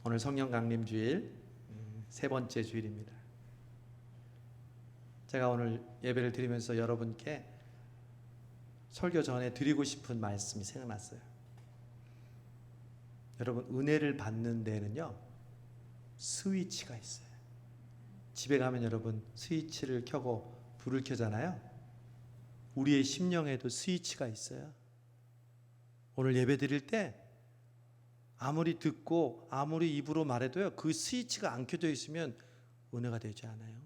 오늘 성령 강림 주일 세 번째 주일입니다. 제가 오늘 예배를 드리면서 여러분께 설교 전에 드리고 싶은 말씀이 생각났어요. 여러분, 은혜를 받는 데는요 스위치가 있어요. 집에 가면 여러분 스위치를 켜고 불을 켜잖아요. 우리의 심령에도 스위치가 있어요. 오늘 예배 드릴 때 아무리 듣고 아무리 입으로 말해도요 그 스위치가 안 켜져 있으면 은혜가 되지 않아요.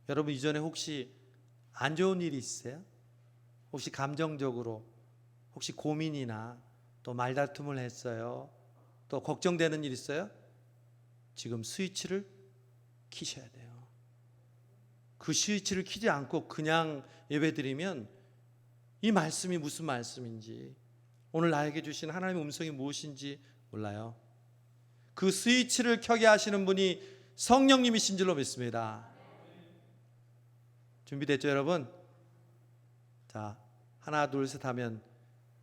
여러분, 이전에 혹시 안 좋은 일이 있으세요? 혹시 감정적으로 혹시 고민이나 또 말다툼을 했어요? 또 걱정되는 일 있어요? 지금 스위치를 켜셔야 돼요. 그 스위치를 켜지 않고 그냥 예배드리면 이 말씀이 무슨 말씀인지, 오늘 나에게 주신 하나님의 음성이 무엇인지 몰라요. 그 스위치를 켜게 하시는 분이 성령님이신 줄로 믿습니다. 준비됐죠 여러분? 자, 하나 둘 셋 하면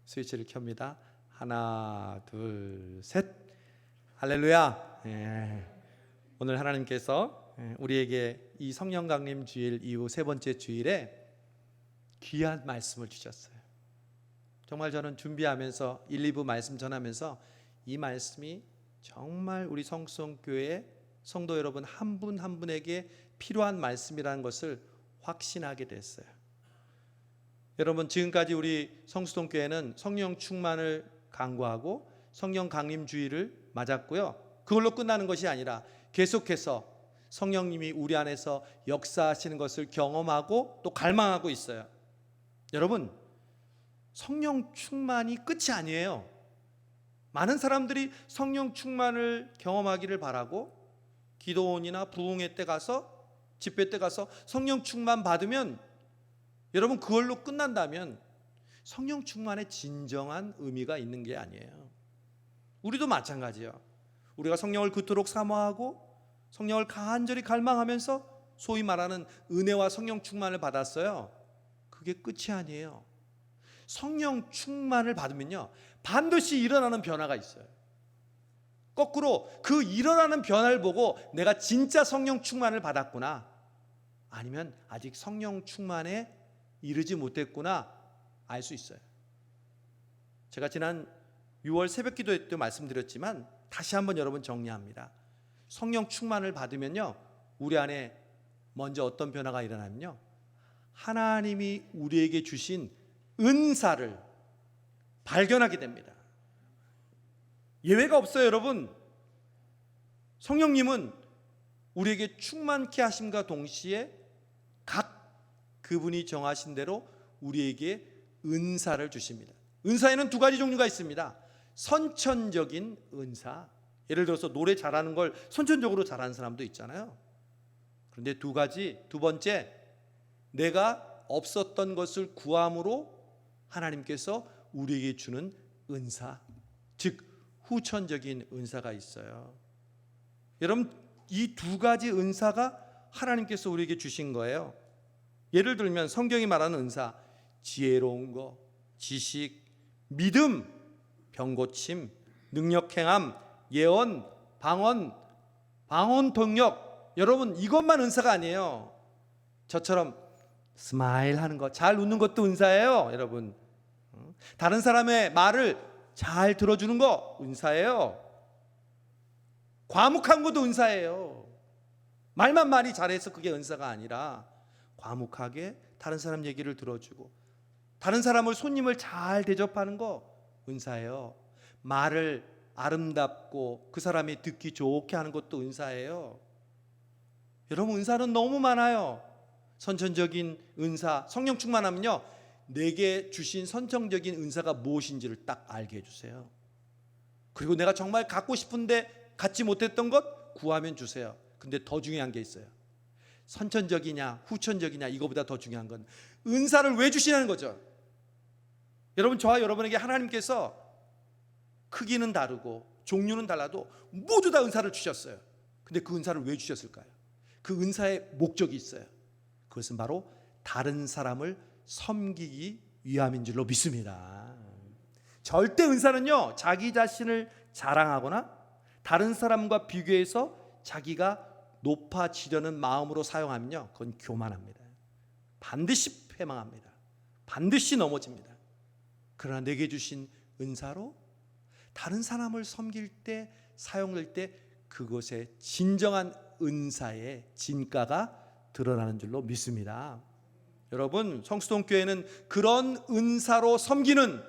스위치를 켭니다. 하나 둘 셋. 할렐루야. 오늘 하나님께서 우리에게 이 성령 강림 주일 이후 세 번째 주일에 귀한 말씀을 주셨어요. 정말 저는 준비하면서 1, 2부 말씀 전하면서 이 말씀이 정말 우리 성수성교회 성도 여러분 한 분 한 분에게 필요한 말씀이라는 것을 확신하게 됐어요. 여러분, 지금까지 우리 성수동교회는 성령 충만을 강구하고 성령 강림 주일을 맞았고요, 그걸로 끝나는 것이 아니라 계속해서 성령님이 우리 안에서 역사하시는 것을 경험하고 또 갈망하고 있어요. 여러분, 성령 충만이 끝이 아니에요. 많은 사람들이 성령 충만을 경험하기를 바라고 기도원이나 부흥회 때 가서 집회 때 가서 성령 충만 받으면 여러분 그걸로 끝난다면 성령 충만의 진정한 의미가 있는 게 아니에요. 우리도 마찬가지예요. 우리가 성령을 그토록 사모하고 성령을 간절히 갈망하면서 소위 말하는 은혜와 성령 충만을 받았어요. 그게 끝이 아니에요. 성령 충만을 받으면요 반드시 일어나는 변화가 있어요. 거꾸로 그 일어나는 변화를 보고 내가 진짜 성령 충만을 받았구나, 아니면 아직 성령 충만에 이르지 못했구나 알 수 있어요. 제가 지난 6월 새벽 기도회 때 말씀드렸지만 다시 한번 여러분 정리합니다. 성령 충만을 받으면요 우리 안에 먼저 어떤 변화가 일어나면요, 하나님이 우리에게 주신 은사를 발견하게 됩니다. 예외가 없어요 여러분. 성령님은 우리에게 충만케 하심과 동시에 각 그분이 정하신 대로 우리에게 은사를 주십니다. 은사에는 두 가지 종류가 있습니다. 선천적인 은사, 예를 들어서 노래 잘하는 걸 선천적으로 잘하는 사람도 있잖아요. 그런데 두 번째, 내가 없었던 것을 구함으로 하나님께서 우리에게 주는 은사, 즉 후천적인 은사가 있어요. 여러분, 이 두 가지 은사가 하나님께서 우리에게 주신 거예요. 예를 들면 성경이 말하는 은사, 지혜로운 거, 지식, 믿음, 병고침, 능력 행함, 예언, 방언 통역. 여러분, 이것만 은사가 아니에요. 저처럼 스마일 하는 거, 잘 웃는 것도 은사예요 여러분. 다른 사람의 말을 잘 들어주는 거 은사예요. 과묵한 것도 은사예요. 말만 많이 잘해서 그게 은사가 아니라 과묵하게 다른 사람 얘기를 들어주고 다른 사람을, 손님을 잘 대접하는 거 은사예요. 말을 아름답고 그 사람이 듣기 좋게 하는 것도 은사예요. 여러분, 은사는 너무 많아요. 선천적인 은사, 성령 충만하면요 내게 주신 선천적인 은사가 무엇인지를 딱 알게 해주세요. 그리고 내가 정말 갖고 싶은데 갖지 못했던 것 구하면 주세요. 근데 더 중요한 게 있어요. 선천적이냐 후천적이냐 이거보다 더 중요한 건 은사를 왜 주시냐는 거죠. 여러분, 저와 여러분에게 하나님께서 크기는 다르고 종류는 달라도 모두 다 은사를 주셨어요. 근데 그 은사를 왜 주셨을까요? 그 은사의 목적이 있어요. 그것은 바로 다른 사람을 섬기기 위함인 줄로 믿습니다. 절대 은사는요 자기 자신을 자랑하거나 다른 사람과 비교해서 자기가 높아지려는 마음으로 사용하면요, 그건 교만합니다. 반드시 패망합니다. 반드시 넘어집니다. 그러나 내게 주신 은사로 다른 사람을 섬길 때, 사용할 때 그것의 진정한 은사의 진가가 드러나는 줄로 믿습니다. 여러분, 성수동교회는 그런 은사로 섬기는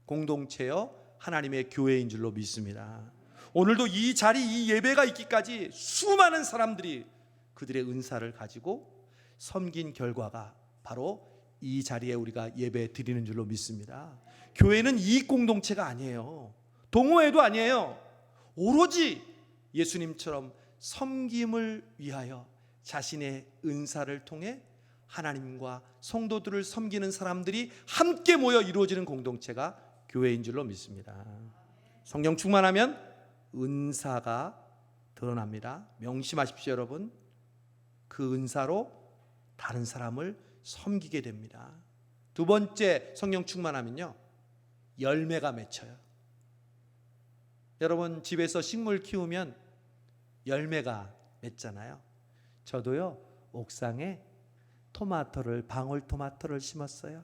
공동체여 하나님의 교회인 줄로 믿습니다. 오늘도 이 자리, 이 예배가 있기까지 수많은 사람들이 그들의 은사를 가지고 섬긴 결과가 바로 이 자리에 우리가 예배 드리는 줄로 믿습니다. 교회는 이익 공동체가 아니에요. 동호회도 아니에요. 오로지 예수님처럼 섬김을 위하여 자신의 은사를 통해 하나님과 성도들을 섬기는 사람들이 함께 모여 이루어지는 공동체가 교회인 줄로 믿습니다. 성령 충만하면 은사가 드러납니다. 명심하십시오, 여러분. 그 은사로 다른 사람을 섬기게 됩니다. 두 번째, 성령 충만하면요, 열매가 맺혀요. 여러분, 집에서 식물 키우면 열매가 맺잖아요. 저도요, 옥상에 토마토를, 방울토마토를 심었어요.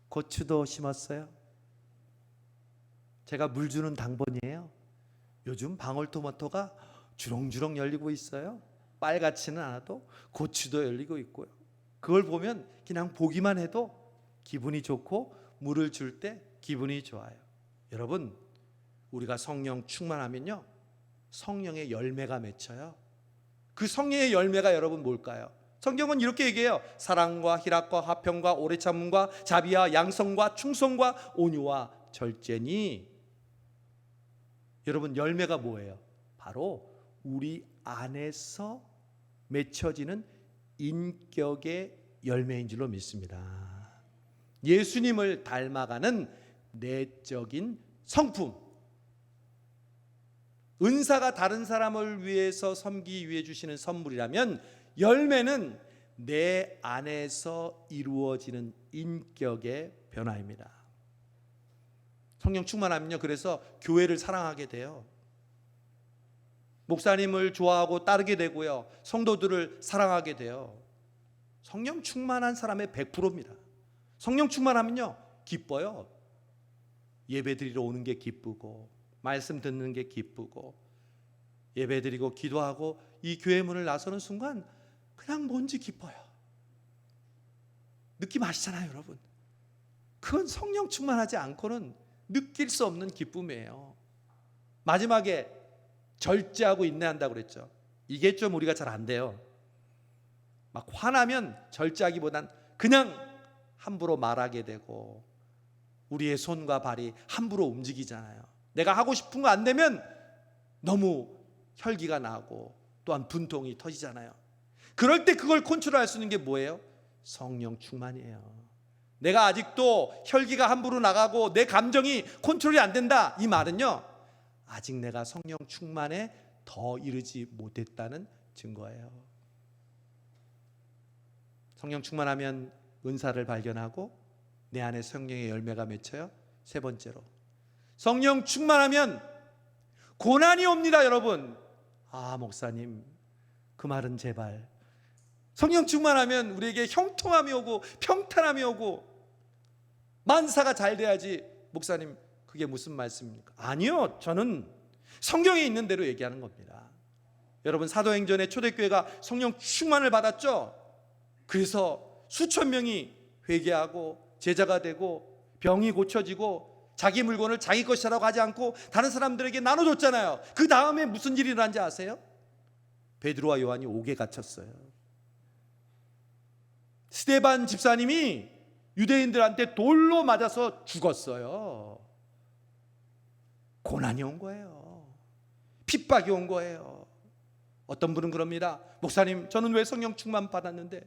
고추도 심었어요. 제가 물 주는 당번이에요. 요즘 방울토마토가 주렁주렁 열리고 있어요. 빨갛지는 않아도 고추도 열리고 있고요. 그걸 보면 그냥 보기만 해도 기분이 좋고 물을 줄 때 기분이 좋아요. 여러분, 우리가 성령 충만하면요, 성령의 열매가 맺혀요. 그 성령의 열매가 여러분 뭘까요? 성경은 이렇게 얘기해요. 사랑과 희락과 화평과 오래 참음과 자비와 양성과 충성과 온유와 절제니. 여러분, 열매가 뭐예요? 바로 우리 안에서 맺혀지는 인격의 열매인 줄로 믿습니다. 예수님을 닮아가는 내적인 성품. 은사가 다른 사람을 위해서 섬기기 위해 주시는 선물이라면, 열매는 내 안에서 이루어지는 인격의 변화입니다. 성령 충만하면요, 그래서 교회를 사랑하게 돼요. 목사님을 좋아하고 따르게 되고요, 성도들을 사랑하게 돼요. 성령 충만한 사람의 100%입니다. 성령 충만하면요, 기뻐요. 예배 드리러 오는 게 기쁘고, 말씀 듣는 게 기쁘고, 예배 드리고 기도하고 이 교회 문을 나서는 순간 그냥 뭔지 기뻐요. 느낌 아시잖아요, 여러분. 그건 성령 충만하지 않고는 느낄 수 없는 기쁨이에요. 마지막에 절제하고 인내한다고 그랬죠. 이게 좀 우리가 잘 안 돼요. 막 화나면 절제하기보단 그냥 함부로 말하게 되고, 우리의 손과 발이 함부로 움직이잖아요. 내가 하고 싶은 거 안 되면 너무 혈기가 나고 또한 분통이 터지잖아요. 그럴 때 그걸 컨트롤할 수 있는 게 뭐예요? 성령 충만이에요. 내가 아직도 혈기가 함부로 나가고 내 감정이 컨트롤이 안 된다, 이 말은요, 아직 내가 성령 충만에 더 이르지 못했다는 증거예요. 성령 충만하면 은사를 발견하고 내 안에 성령의 열매가 맺혀요. 세 번째로, 성령 충만하면 고난이 옵니다. 여러분, 목사님, 그 말은 제발. 성령 충만하면 우리에게 형통함이 오고 평탄함이 오고 만사가 잘 돼야지. 목사님, 그게 무슨 말씀입니까? 아니요, 저는 성경에 있는 대로 얘기하는 겁니다. 여러분, 사도행전에 초대교회가 성령 충만을 받았죠. 그래서 수천 명이 회개하고 제자가 되고 병이 고쳐지고 자기 물건을 자기 것이라고 하지 않고 다른 사람들에게 나눠줬잖아요. 그 다음에 무슨 일이 일어난지 아세요? 베드로와 요한이 옥에 갇혔어요. 스데반 집사님이 유대인들한테 돌로 맞아서 죽었어요. 고난이 온 거예요. 핍박이 온 거예요. 어떤 분은 그럽니다. 목사님, 저는 왜 성령 충만 받았는데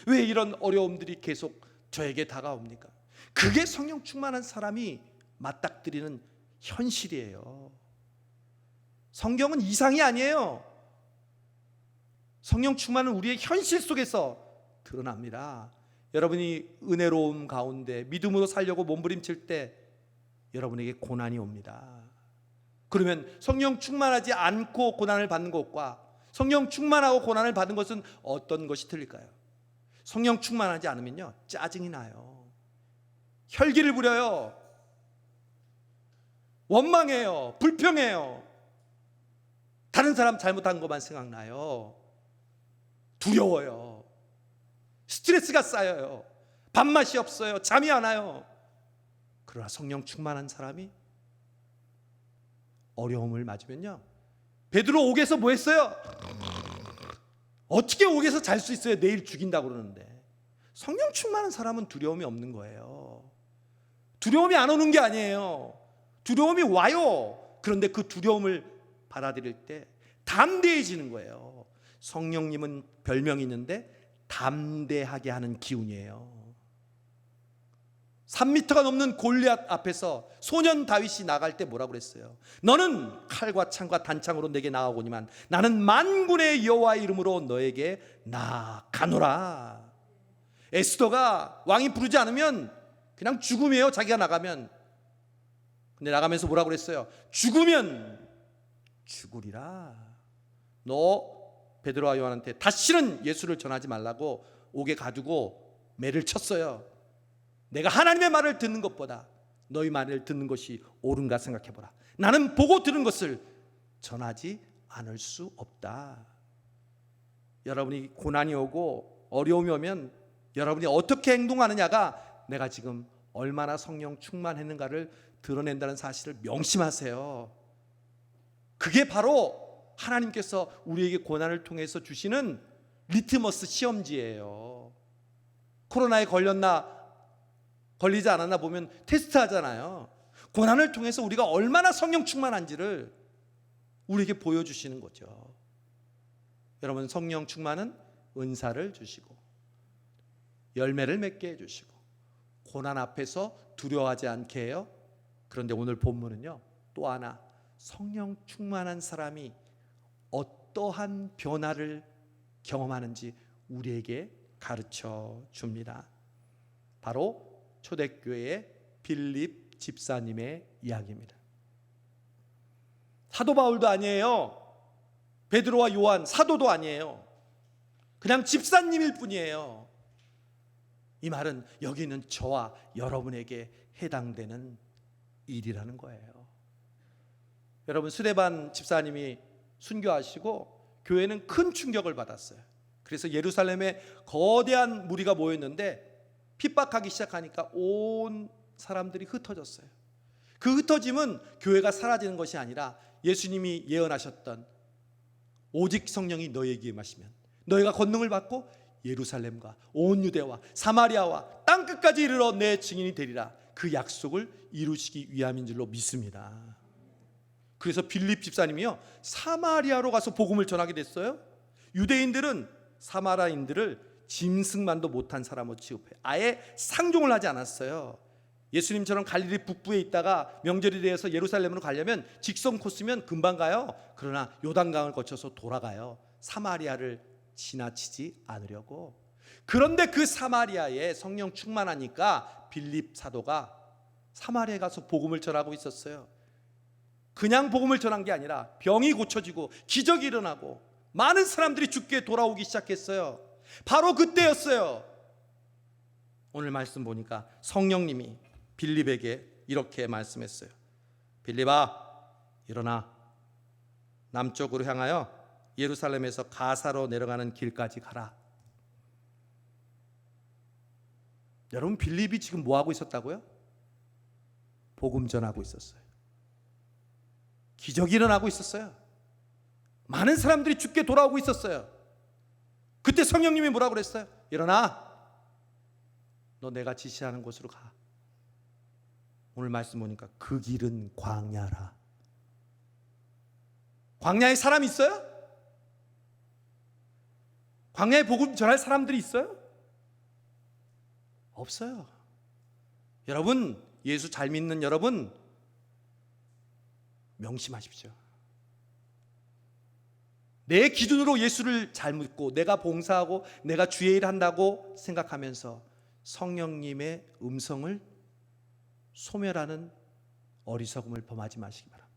왜 이런 어려움들이 계속 저에게 다가옵니까? 그게 성령 충만한 사람이 맞닥뜨리는 현실이에요. 성경은 이상이 아니에요. 성령 충만은 우리의 현실 속에서 드러납니다. 여러분이 은혜로움 가운데 믿음으로 살려고 몸부림칠 때 여러분에게 고난이 옵니다. 그러면 성령 충만하지 않고 고난을 받는 것과 성령 충만하고 고난을 받는 것은 어떤 것이 틀릴까요? 성령 충만하지 않으면요, 짜증이 나요. 혈기를 부려요. 원망해요. 불평해요. 다른 사람 잘못한 것만 생각나요. 두려워요. 스트레스가 쌓여요. 밥맛이 없어요. 잠이 안 와요. 그러나 성령 충만한 사람이 어려움을 맞으면요, 베드로 옥에서 뭐 했어요? 어떻게 옥에서 잘 수 있어요? 내일 죽인다고 그러는데. 성령 충만한 사람은 두려움이 없는 거예요. 두려움이 안 오는 게 아니에요. 두려움이 와요. 그런데 그 두려움을 받아들일 때 담대해지는 거예요. 성령님은 별명이 있는데 담대하게 하는 기운이에요. 3m가 넘는 골리앗 앞에서 소년 다윗이 나갈 때 뭐라고 그랬어요? 너는 칼과 창과 단창으로 내게 나아오거니만 나는 만군의 여호와의 이름으로 너에게 나아가노라. 에스더가 왕이 부르지 않으면 그냥 죽음이에요. 자기가 나가면. 근데 나가면서 뭐라고 그랬어요? 죽으면 죽으리라. 너 베드로와 요한한테 다시는 예수를 전하지 말라고 옥에 가두고 매를 쳤어요. 내가 하나님의 말을 듣는 것보다 너희 말을 듣는 것이 옳은가 생각해보라. 나는 보고 들은 것을 전하지 않을 수 없다. 여러분이 고난이 오고 어려움이 오면 여러분이 어떻게 행동하느냐가 내가 지금 얼마나 성령 충만했는가를 드러낸다는 사실을 명심하세요. 그게 바로 하나님께서 우리에게 고난을 통해서 주시는 리트머스 시험지예요. 코로나에 걸리지 않았나 보면 테스트 하잖아요. 고난을 통해서 우리가 얼마나 성령 충만한지를 우리에게 보여주시는 거죠. 여러분, 성령 충만은 은사를 주시고 열매를 맺게 해주시고 고난 앞에서 두려워하지 않게 해요. 그런데 오늘 본문은요, 또 하나 성령 충만한 사람이 어떠한 변화를 경험하는지 우리에게 가르쳐 줍니다. 바로 초대교회의 빌립 집사님의 이야기입니다. 사도 바울도 아니에요. 베드로와 요한 사도도 아니에요. 그냥 집사님일 뿐이에요. 이 말은 여기 있는 저와 여러분에게 해당되는 일이라는 거예요. 여러분, 스데반 집사님이 순교하시고 교회는 큰 충격을 받았어요. 그래서 예루살렘에 거대한 무리가 모였는데 핍박하기 시작하니까 온 사람들이 흩어졌어요. 그 흩어짐은 교회가 사라지는 것이 아니라 예수님이 예언하셨던 오직 성령이 너희에게 임하시면 너희가 권능을 받고 예루살렘과 온 유대와 사마리아와 땅끝까지 이르러 내 증인이 되리라. 그 약속을 이루시기 위함인 줄로 믿습니다. 그래서 빌립 집사님이요, 사마리아로 가서 복음을 전하게 됐어요. 유대인들은 사마리아인들을 짐승만도 못한 사람으로 취급해 아예 상종을 하지 않았어요. 예수님처럼 갈릴리 북부에 있다가 명절이 되어서 예루살렘으로 가려면 직선 코스면 금방 가요. 그러나 요단강을 거쳐서 돌아가요. 사마리아를 지나치지 않으려고. 그런데 그 사마리아에 성령 충만하니까 빌립 사도가 사마리아에 가서 복음을 전하고 있었어요. 그냥 복음을 전한 게 아니라 병이 고쳐지고 기적이 일어나고 많은 사람들이 주께 돌아오기 시작했어요. 바로 그때였어요. 오늘 말씀 보니까 성령님이 빌립에게 이렇게 말씀했어요. 빌립아, 일어나 남쪽으로 향하여 예루살렘에서 가사로 내려가는 길까지 가라. 여러분, 빌립이 지금 뭐 하고 있었다고요? 복음 전하고 있었어요. 기적이 일어나고 있었어요. 많은 사람들이 주께 돌아오고 있었어요. 그때 성령님이 뭐라고 그랬어요? 일어나, 너 내가 지시하는 곳으로 가. 오늘 말씀 보니까 그 길은 광야라. 광야에 사람이 있어요? 광야에 복음 전할 사람들이 있어요? 없어요. 여러분, 예수 잘 믿는 여러분, 명심하십시오. 내 기준으로 예수를 잘 믿고 내가 봉사하고 내가 주의 일을 한다고 생각하면서 성령님의 음성을 소멸하는 어리석음을 범하지 마시기 바랍니다.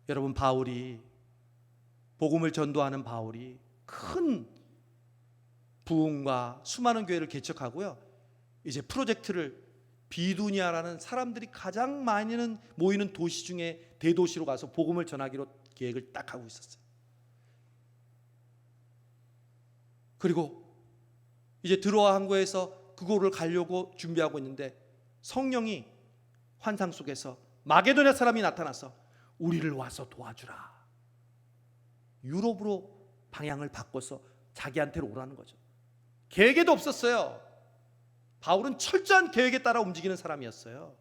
여러분, 바울이, 복음을 전도하는 바울이 큰 부흥과 수많은 교회를 개척하고요, 이제 프로젝트를 비두니아라는 사람들이 가장 많이 모이는 도시 중에 대도시로 가서 복음을 전하기로 계획을 딱 하고 있었어요. 그리고 이제 드로아 항구에서 그곳을 가려고 준비하고 있는데 성령이 환상 속에서 마게도냐 사람이 나타나서 우리를 와서 도와주라. 유럽으로 방향을 바꿔서 자기한테로 오라는 거죠. 계획에도 없었어요. 바울은 철저한 계획에 따라 움직이는 사람이었어요.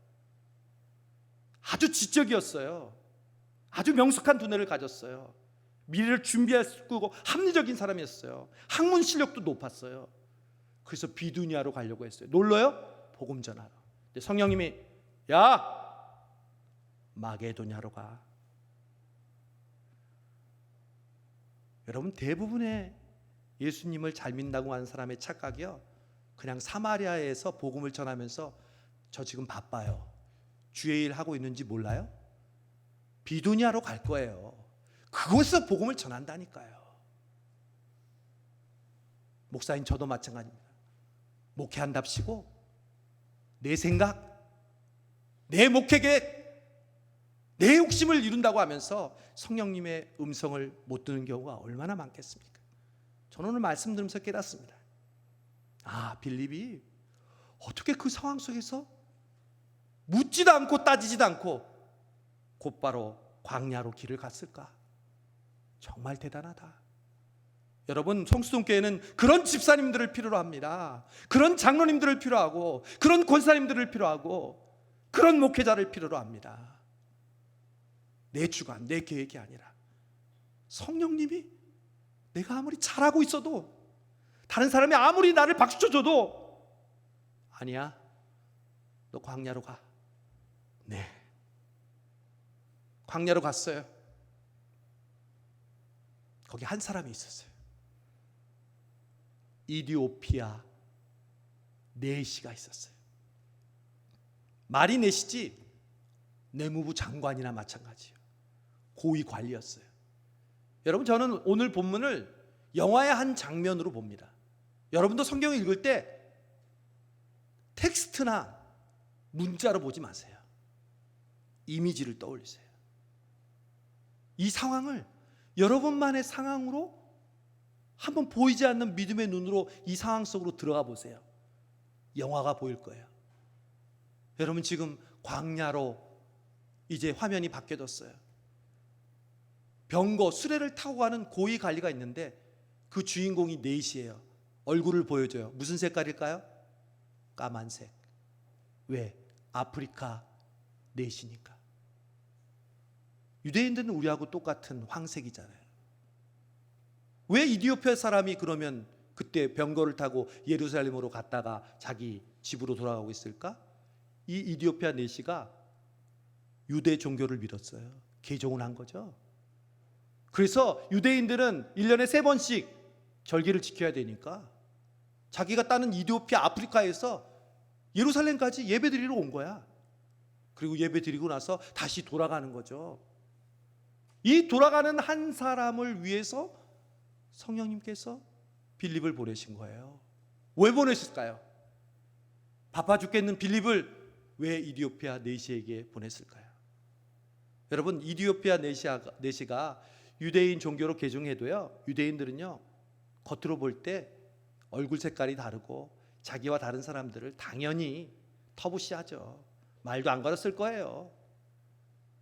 아주 지적이었어요. 아주 명석한 두뇌를 가졌어요. 미래를 준비할 수 있고 합리적인 사람이었어요. 학문 실력도 높았어요. 그래서 비두니아로 가려고 했어요. 놀러요? 복음 전하러. 성령님이 야, 마게도냐로 가. 여러분, 대부분의 예수님을 잘 믿는다고 하는 사람의 착각이요, 그냥 사마리아에서 복음을 전하면서 저 지금 바빠요, 주의 일 하고 있는지 몰라요? 비두니아로 갈 거예요. 그곳에서 복음을 전한다니까요. 목사님, 저도 마찬가지입니다. 목회한답시고 내 생각, 내 목회 계획, 내 욕심을 이룬다고 하면서 성령님의 음성을 못 듣는 경우가 얼마나 많겠습니까? 저는 오늘 말씀 들으면서 깨닫습니다. 아, 빌립이 어떻게 그 상황 속에서 묻지도 않고 따지지도 않고 곧바로 광야로 길을 갔을까? 정말 대단하다. 여러분, 성수동교회는 그런 집사님들을 필요로 합니다. 그런 장로님들을 필요하고, 그런 권사님들을 필요하고, 그런 목회자를 필요로 합니다. 내 주관, 내 계획이 아니라 성령님이 내가 아무리 잘하고 있어도, 다른 사람이 아무리 나를 박수 쳐줘도 아니야, 너 광야로 가. 네, 광야로 갔어요. 거기 한 사람이 있었어요. 이디오피아 네시가 있었어요. 말이 네시지 내무부 장관이나 마찬가지예요. 고위 관리였어요. 여러분, 저는 오늘 본문을 영화의 한 장면으로 봅니다. 여러분도 성경을 읽을 때 텍스트나 문자로 보지 마세요. 이미지를 떠올리세요. 이 상황을 여러분만의 상황으로 한번 보이지 않는 믿음의 눈으로 이 상황 속으로 들어가 보세요. 영화가 보일 거예요. 여러분, 지금 광야로 이제 화면이 바뀌어졌어요. 병거, 수레를 타고 가는 고위 관리가 있는데 그 주인공이 넷이에요. 얼굴을 보여줘요. 무슨 색깔일까요? 까만색. 왜? 아프리카 넷이니까. 유대인들은 우리하고 똑같은 황색이잖아요. 왜 이디오피아 사람이 그러면 그때 병거를 타고 예루살렘으로 갔다가 자기 집으로 돌아가고 있을까? 이 이디오피아 넷이가 유대 종교를 믿었어요. 개종을 한 거죠. 그래서 유대인들은 1년에 3번씩 절기를 지켜야 되니까 자기가 따는 이디오피아 아프리카에서 예루살렘까지 예배드리러 온 거야. 그리고 예배드리고 나서 다시 돌아가는 거죠. 이 돌아가는 한 사람을 위해서 성령님께서 빌립을 보내신 거예요. 왜 보내셨을까요? 바빠 죽겠는 빌립을 왜 이디오피아 네시에게 보냈을까요? 여러분, 이디오피아 네시가 유대인 종교로 개종해도요, 유대인들은요, 겉으로 볼 때 얼굴 색깔이 다르고 자기와 다른 사람들을 당연히 터부시하죠. 말도 안 걸었을 거예요.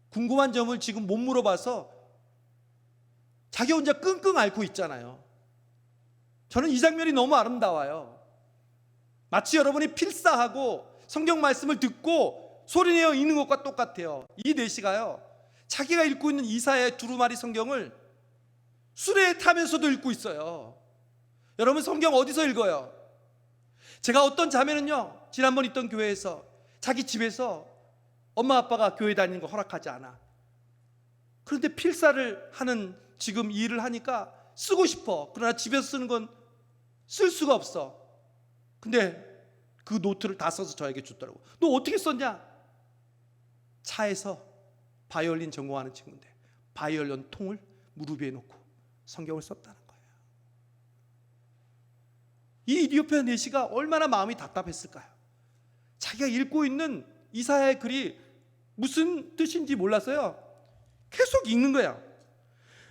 궁금한 점을 지금 못 물어봐서 자기 혼자 끙끙 앓고 있잖아요. 저는 이 장면이 너무 아름다워요. 마치 여러분이 필사하고 성경 말씀을 듣고 소리내어 읽는 것과 똑같아요. 이 넷이가요, 자기가 읽고 있는 이사야 두루마리 성경을 수레에 타면서도 읽고 있어요. 여러분, 성경 어디서 읽어요? 제가 어떤 자매는요, 지난번 있던 교회에서 자기 집에서 엄마 아빠가 교회 다니는 거 허락하지 않아. 그런데 필사를 하는 지금 이 일을 하니까 쓰고 싶어. 그러나 집에서 쓰는 건 쓸 수가 없어. 근데 그 노트를 다 써서 저에게 줬더라고. 너 어떻게 썼냐? 차에서 바이올린 전공하는 친구인데 바이올린 통을 무릎 위에 놓고 성경을 썼다는 거예요. 이 이디오피아 내시가 얼마나 마음이 답답했을까요? 자기가 읽고 있는 이사야의 글이 무슨 뜻인지 몰라서요, 계속 읽는 거야.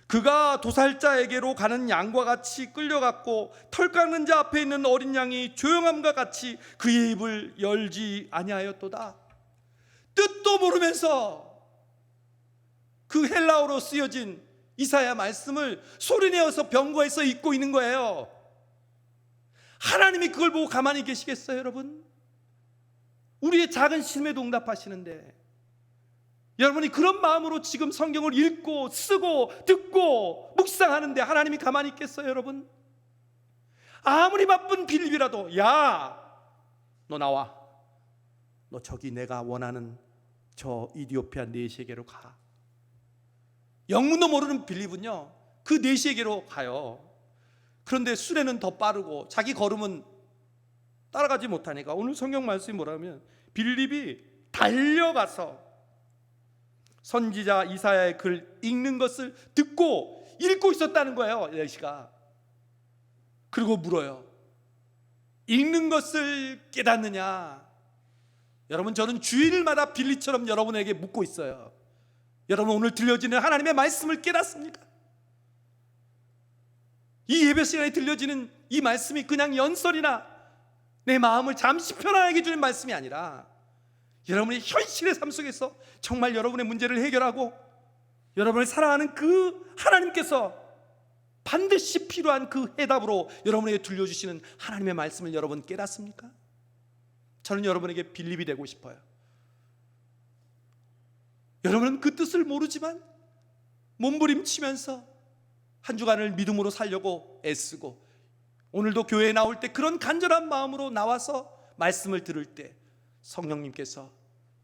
그가 도살자에게로 가는 양과 같이 끌려갔고 털 깎는 자 앞에 있는 어린 양이 조용함과 같이 그의 입을 열지 아니하였도다. 뜻도 모르면서 그 헬라어로 쓰여진 이사야 말씀을 소리내어서 병거에서 읽고 있는 거예요. 하나님이 그걸 보고 가만히 계시겠어요, 여러분? 우리의 작은 신음에도 응답하시는데, 여러분이 그런 마음으로 지금 성경을 읽고 쓰고 듣고 묵상하는데 하나님이 가만히 있겠어요, 여러분? 아무리 바쁜 빌립이라도, 야, 너 나와. 너 저기 내가 원하는 저 이디오피아 내시에게로 가. 영문도 모르는 빌립은요, 그 내시에게로 가요. 그런데 수레는 더 빠르고 자기 걸음은 따라가지 못하니까 오늘 성경 말씀이 뭐라면, 빌립이 달려가서 선지자 이사야의 글 읽는 것을 듣고 읽고 있었다는 거예요, 내시가. 그리고 물어요. 읽는 것을 깨닫느냐? 여러분, 저는 주일마다 빌립처럼 여러분에게 묻고 있어요. 여러분, 오늘 들려지는 하나님의 말씀을 깨닫습니까? 이 예배 시간에 들려지는 이 말씀이 그냥 연설이나 내 마음을 잠시 편안하게 해주는 말씀이 아니라, 여러분의 현실의 삶 속에서 정말 여러분의 문제를 해결하고 여러분을 사랑하는 그 하나님께서 반드시 필요한 그 해답으로 여러분에게 들려주시는 하나님의 말씀을 여러분 깨닫습니까? 저는 여러분에게 빌립이 되고 싶어요. 여러분은 그 뜻을 모르지만 몸부림치면서 한 주간을 믿음으로 살려고 애쓰고, 오늘도 교회에 나올 때 그런 간절한 마음으로 나와서 말씀을 들을 때 성령님께서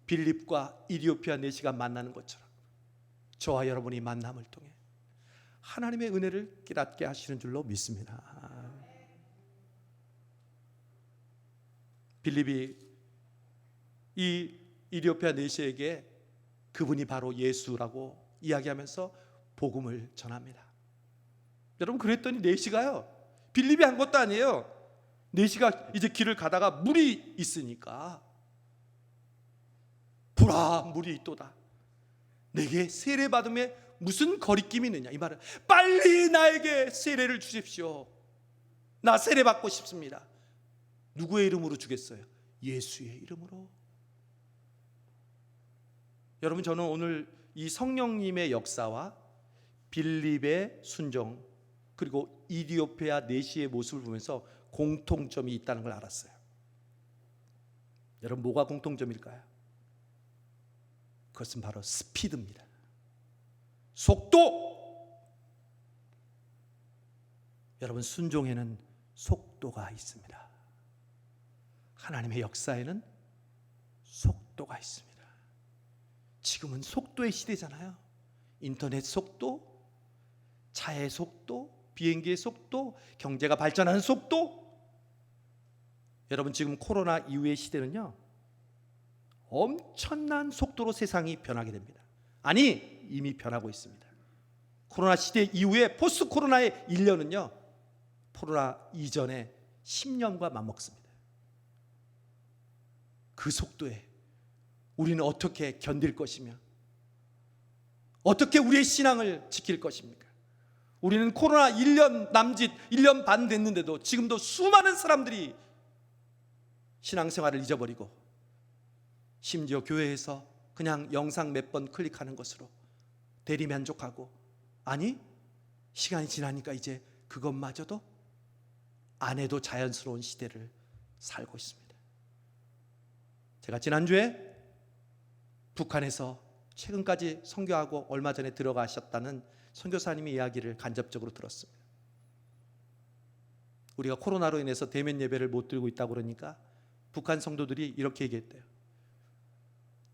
빌립과 이디오피아 내시가 만나는 것처럼 저와 여러분이 만남을 통해 하나님의 은혜를 깨닫게 하시는 줄로 믿습니다. 빌립이 이 이디오피아 내시에게 그분이 바로 예수라고 이야기하면서 복음을 전합니다. 여러분, 그랬더니 내시가요, 빌립이 한 것도 아니에요. 내시가 이제 길을 가다가 물이 있으니까, 보라 물이 있도다, 내게 세례 받음에 무슨 거리낌이 있느냐, 이 말은 빨리 나에게 세례를 주십시오. 나 세례 받고 싶습니다. 누구의 이름으로 주겠어요? 예수의 이름으로. 여러분, 저는 오늘 이 성령님의 역사와 빌립의 순종, 그리고 이디오피아 내시의 모습을 보면서 공통점이 있다는 걸 알았어요. 여러분, 뭐가 공통점일까요? 그것은 바로 스피드입니다. 속도. 여러분, 순종에는 속도가 있습니다. 하나님의 역사에는 속도가 있습니다. 지금은 속도의 시대잖아요. 인터넷 속도, 차의 속도, 비행기의 속도, 경제가 발전하는 속도. 여러분, 지금 코로나 이후의 시대는요, 엄청난 속도로 세상이 변하게 됩니다. 아니, 이미 변하고 있습니다. 코로나 시대 이후에 포스트 코로나의 1년은요 코로나 이전의 10년과 맞먹습니다. 그 속도에 우리는 어떻게 견딜 것이며 어떻게 우리의 신앙을 지킬 것입니까? 우리는 코로나 1년 남짓, 1년 반 됐는데도 지금도 수많은 사람들이 신앙생활을 잊어버리고, 심지어 교회에서 그냥 영상 몇 번 클릭하는 것으로 대리만족하고, 아니 시간이 지나니까 이제 그것마저도 안 해도 자연스러운 시대를 살고 있습니다. 제가 지난주에 북한에서 최근까지 선교하고 얼마 전에 들어가셨다는 선교사님의 이야기를 간접적으로 들었습니다. 우리가 코로나로 인해서 대면 예배를 못 드리고 있다고 그러니까 북한 성도들이 이렇게 얘기했대요.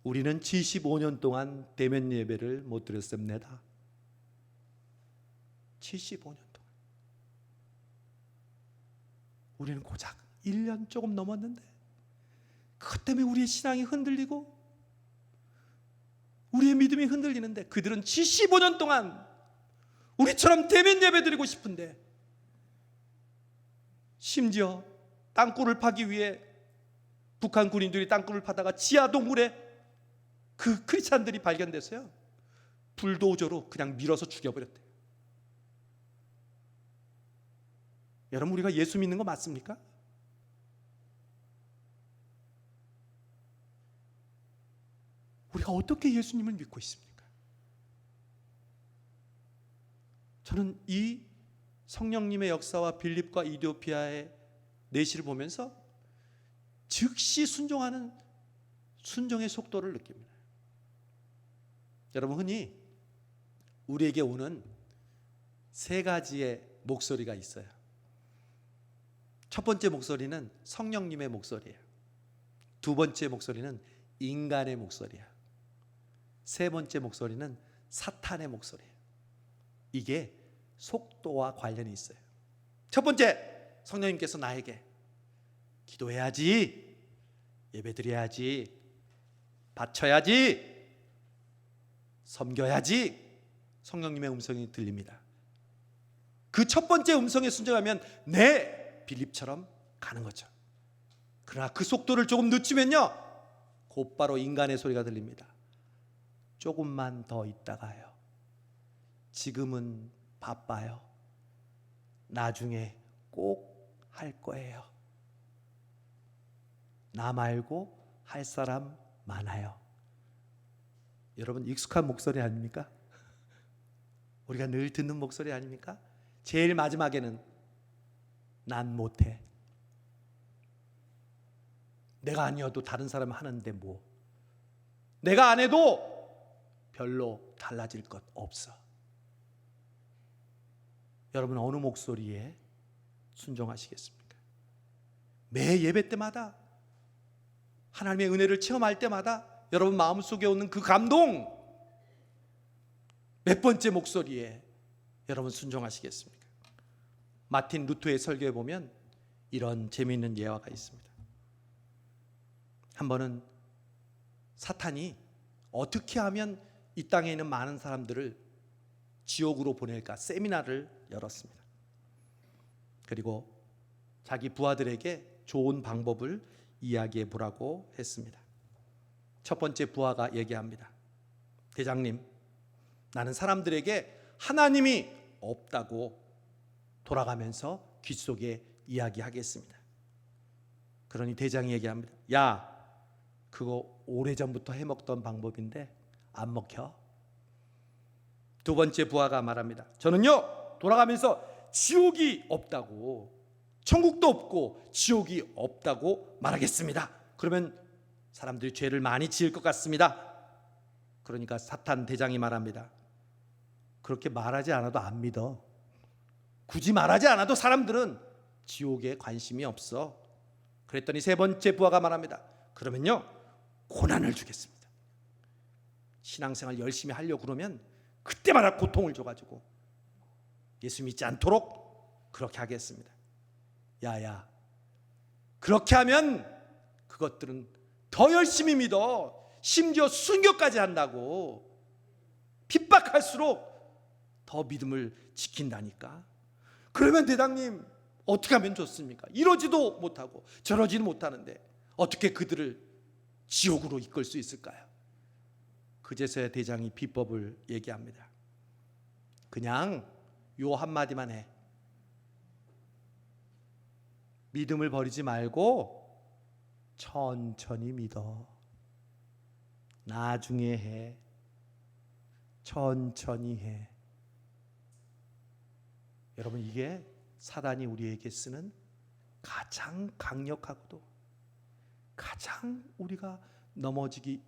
우리는 75년 동안 대면 예배를 못 드렸습니다. 75년 동안. 우리는 고작 1년 조금 넘었는데 그것 때문에 우리의 신앙이 흔들리고 우리의 믿음이 흔들리는데 그들은 75년 동안 우리처럼 대면 예배 드리고 싶은데, 심지어 땅굴을 파기 위해 북한 군인들이 땅굴을 파다가 지하 동굴에 그 크리스찬들이 발견됐어요. 불도저로 그냥 밀어서 죽여버렸대요. 여러분, 우리가 예수 믿는 거 맞습니까? 우리가 어떻게 예수님을 믿고 있습니까? 저는 이 성령님의 역사와 빌립과 이디오피아의 내시를 보면서 즉시 순종하는 순종의 속도를 느낍니다. 여러분, 흔히 우리에게 오는 세 가지의 목소리가 있어요. 첫 번째 목소리는 성령님의 목소리예요. 두 번째 목소리는 인간의 목소리예요. 세 번째 목소리는 사탄의 목소리예요. 이게 속도와 관련이 있어요. 첫 번째, 성령님께서 나에게 기도해야지, 예배드려야지, 바쳐야지, 섬겨야지, 성령님의 음성이 들립니다. 그 첫 번째 음성에 순종하면 내 빌립처럼 가는 거죠. 그러나 그 속도를 조금 늦추면요, 곧바로 인간의 소리가 들립니다. 조금만 더 있다가요, 지금은 바빠요, 나중에 꼭 할 거예요, 나 말고 할 사람 많아요. 여러분, 익숙한 목소리 아닙니까? 우리가 늘 듣는 목소리 아닙니까? 제일 마지막에는 난 못해, 내가 아니어도 다른 사람 하는데 뭐, 내가 안 해도 별로 달라질 것 없어. 여러분, 어느 목소리에 순종하시겠습니까? 매 예배 때마다, 하나님의 은혜를 체험할 때마다 여러분 마음속에 오는 그 감동, 몇 번째 목소리에 여러분 순종하시겠습니까? 마틴 루터의 설교에 보면 이런 재미있는 예화가 있습니다. 한 번은 사탄이 어떻게 하면 이 땅에 있는 많은 사람들을 지옥으로 보낼까 세미나를 열었습니다. 그리고 자기 부하들에게 좋은 방법을 이야기해 보라고 했습니다. 첫 번째 부하가 얘기합니다. 대장님, 나는 사람들에게 하나님이 없다고 돌아가면서 귓속에 이야기하겠습니다. 그러니 대장이 얘기합니다. 야, 그거 오래전부터 해먹던 방법인데 안 먹혀? 두 번째 부하가 말합니다. 저는요, 돌아가면서 지옥이 없다고, 천국도 없고 지옥이 없다고 말하겠습니다. 그러면 사람들이 죄를 많이 지을 것 같습니다. 그러니까 사탄 대장이 말합니다. 그렇게 말하지 않아도 안 믿어. 굳이 말하지 않아도 사람들은 지옥에 관심이 없어. 그랬더니 세 번째 부하가 말합니다. 그러면요, 고난을 주겠습니다. 신앙생활 열심히 하려고 그러면 그때마다 고통을 줘가지고 예수 믿지 않도록 그렇게 하겠습니다. 야야, 그렇게 하면 그것들은 더 열심히 믿어. 심지어 순교까지 한다고. 핍박할수록 더 믿음을 지킨다니까. 그러면 대장님, 어떻게 하면 좋습니까? 이러지도 못하고 저러지도 못하는데 어떻게 그들을 지옥으로 이끌 수 있을까요? 그제서야 대장이 비법을 얘기합니다. 그냥 요 한마디만 해. 믿음을 버리지 말고 천천히 믿어. 나중에 해. 천천히 해. 여러분, 이게 사단이 우리에게 쓰는 가장 강력하고도 가장 우리가 넘어지기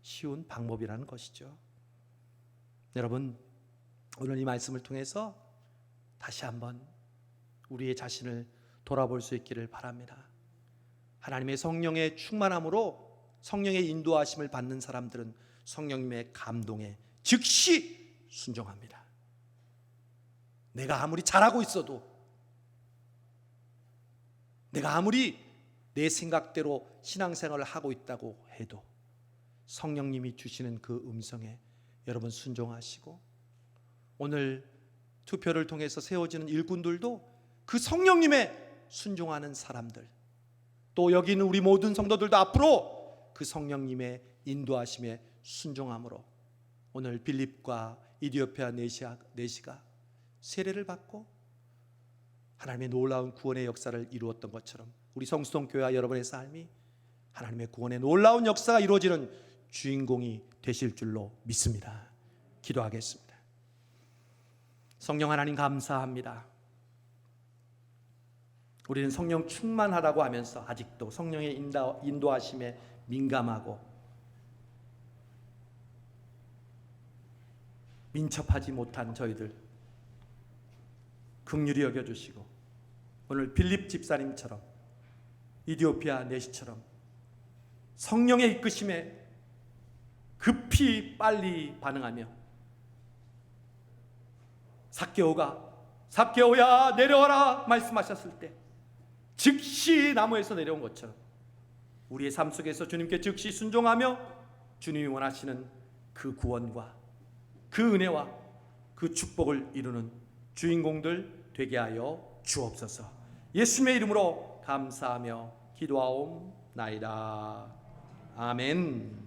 쉬운 방법이라는 것이죠. 여러분, 오늘 이 말씀을 통해서 다시 한번 우리의 자신을 돌아볼 수 있기를 바랍니다. 하나님의 성령의 충만함으로 성령의 인도하심을 받는 사람들은 성령님의 감동에 즉시 순종합니다. 내가 아무리 잘하고 있어도, 내가 아무리 내 생각대로 신앙생활을 하고 있다고 해도 성령님이 주시는 그 음성에 여러분 순종하시고, 오늘 투표를 통해서 세워지는 일꾼들도 그 성령님의 순종하는 사람들, 또 여기 있는 우리 모든 성도들도 앞으로 그 성령님의 인도하심에 순종함으로 오늘 빌립과 이디오피아 내시가 세례를 받고 하나님의 놀라운 구원의 역사를 이루었던 것처럼 우리 성수동교회와 여러분의 삶이 하나님의 구원의 놀라운 역사가 이루어지는 주인공이 되실 줄로 믿습니다. 기도하겠습니다. 성령 하나님 감사합니다. 우리는 성령 충만하다고 하면서 아직도 성령의 인도하심에 민감하고 민첩하지 못한 저희들 긍휼히 여겨주시고, 오늘 빌립 집사님처럼 이디오피아 내시처럼 성령의 이끄심에 급히 빨리 반응하며 삭개오야 내려와라 말씀하셨을 때 즉시 나무에서 내려온 것처럼 우리의 삶 속에서 주님께 즉시 순종하며 주님이 원하시는 그 구원과 그 은혜와 그 축복을 이루는 주인공들 되게 하여 주옵소서. 예수님의 이름으로 감사하며 기도하옵나이다. 아멘.